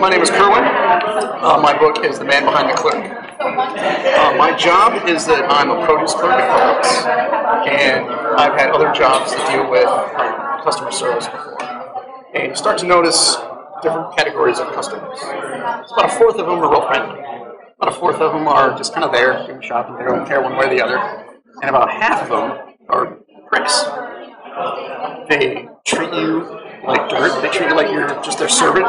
My name is Kerwin. My book is The Man Behind the Clerk. My job is that I'm a produce clerk at Publix, and I've had other jobs that deal with customer service before. And you start to notice different categories of customers. About a fourth of them are real friendly. About a fourth of them are just kind of there, doing shopping. They don't care one way or the other. And about half of them are pricks. They treat you like dirt. They treat you like you're just their servant.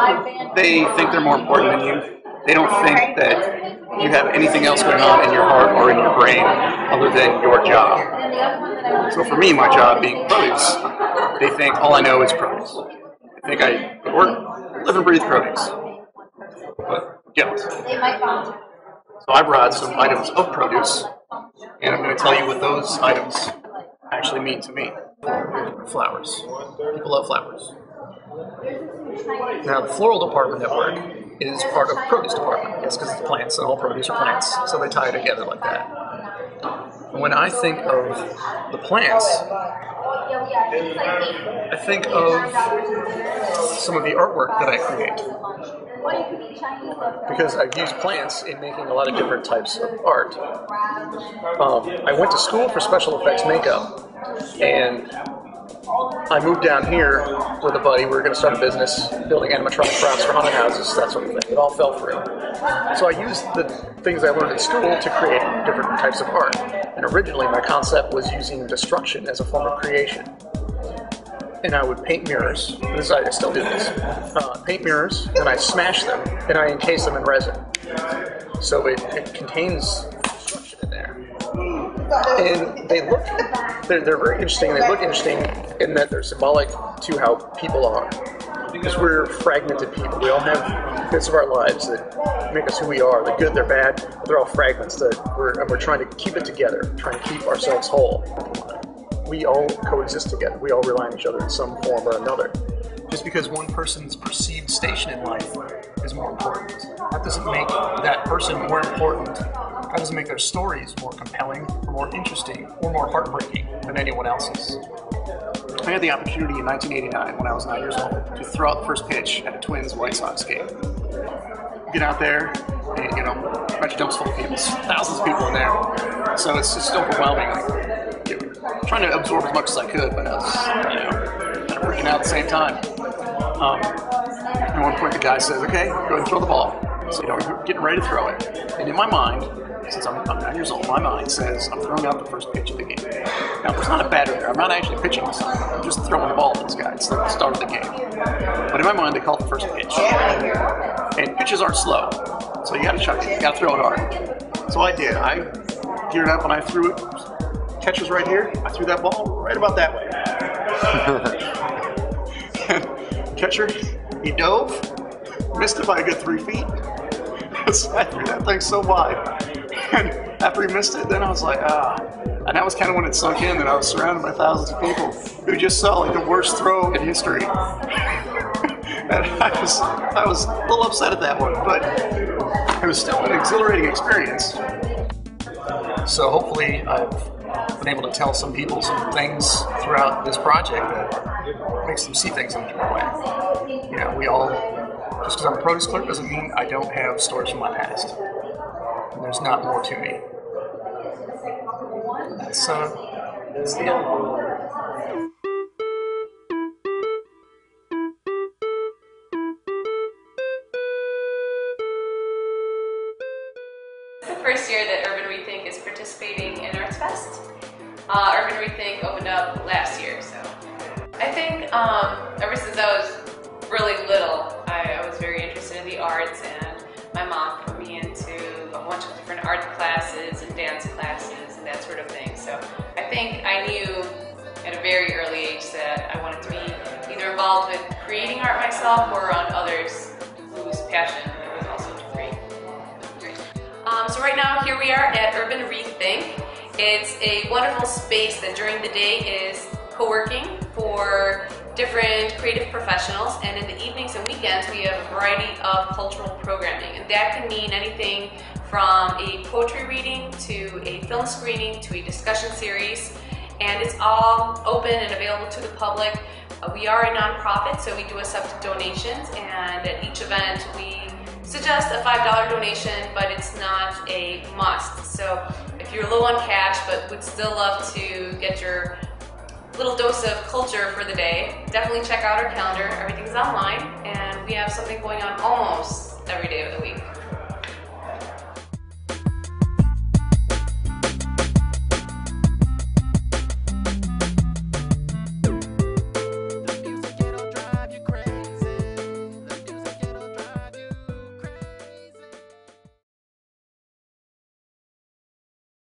They think they're more important than you. They don't think that you have anything else going on in your heart or in your brain other than your job. So for me, my job being produce, they think all I know is produce. They think I work, live and breathe produce. But don't. So I brought some items of produce, and I'm going to tell you what those items actually mean to me. Flowers. People love flowers. Now, the floral department at work is part of the produce department. Yes, because it's plants, and all produce are plants, so they tie together like that. When I think of the plants, I think of some of the artwork that I create. Because I've used plants in making a lot of different types of art. I went to school for special effects makeup, and I moved down here with a buddy. We were going to start a business building animatronic props for haunted houses, that sort of thing. It all fell through. So I used the things I learned in school to create different types of art. And originally my concept was using destruction as a form of creation. And I would paint mirrors. I still do this. Paint mirrors, and I smash them, and I encase them in resin. So it contains destruction in there. And they're very interesting. They look interesting in that they're symbolic to how people are. Because we're fragmented people. We all have bits of our lives that make us who we are. They're good, they're bad, but they're all fragments and we're trying to keep it together, trying to keep ourselves whole. We all coexist together. We all rely on each other in some form or another. Just because one person's perceived station in life is more important, that doesn't make that person more important. That doesn't make their stories more compelling, or more interesting, or more heartbreaking than anyone else's. I had the opportunity in 1989, when I was 9 years old, to throw out the first pitch at a Twins White Sox game. Get out there, and bunch of dumps full of people, thousands of people in there. So it's just overwhelming. Trying to absorb as much as I could, but I was, kind of working out at the same time. At one point, the guy says, "Okay, go ahead and throw the ball." So we're getting ready to throw it, and in my mind, since I'm 9 years old, my mind says I'm throwing out the first pitch of the game. Now, there's not a batter there. I'm not actually pitching this time. I'm just throwing the ball at this guy. It's the start of the game. But in my mind, they call it the first pitch. And pitches aren't slow, so you got to chuck it. You got to throw it hard. So I did. I geared up and I threw it. Catcher's right here. I threw that ball right about that way. Catcher, he dove, missed it by a good 3 feet. I threw that thing so wide. And after he missed it, then I was like, And that was kind of when it sunk in that I was surrounded by thousands of people who just saw like the worst throw in history. And I was a little upset at that one, but it was still an exhilarating experience. So hopefully I've been able to tell some people some things throughout this project that makes them see things in a different way. We all, just because I'm a produce clerk doesn't mean I don't have stories from my past. And there's not more to me. That's the end. First year that Urban Rethink is participating in ArtsFest. Urban Rethink opened up last year, so I think ever since I was really little, I was very interested in the arts, and my mom put me into a bunch of different art classes and dance classes and that sort of thing. So I think I knew at a very early age that I wanted to be either involved with creating art myself or on others whose passion it was also to create. So right now, here we are at Urban Rethink. It's a wonderful space that during the day is co-working for different creative professionals, and in the evenings and weekends we have a variety of cultural programming, and that can mean anything from a poetry reading to a film screening to a discussion series, and it's all open and available to the public We are a nonprofit, so we do accept donations, and at each event we suggest a $5 donation, but it's not a must. So if you're low on cash but would still love to get your little dose of culture for the day, definitely check out our calendar. Everything's online, and we have something going on almost every day of the week.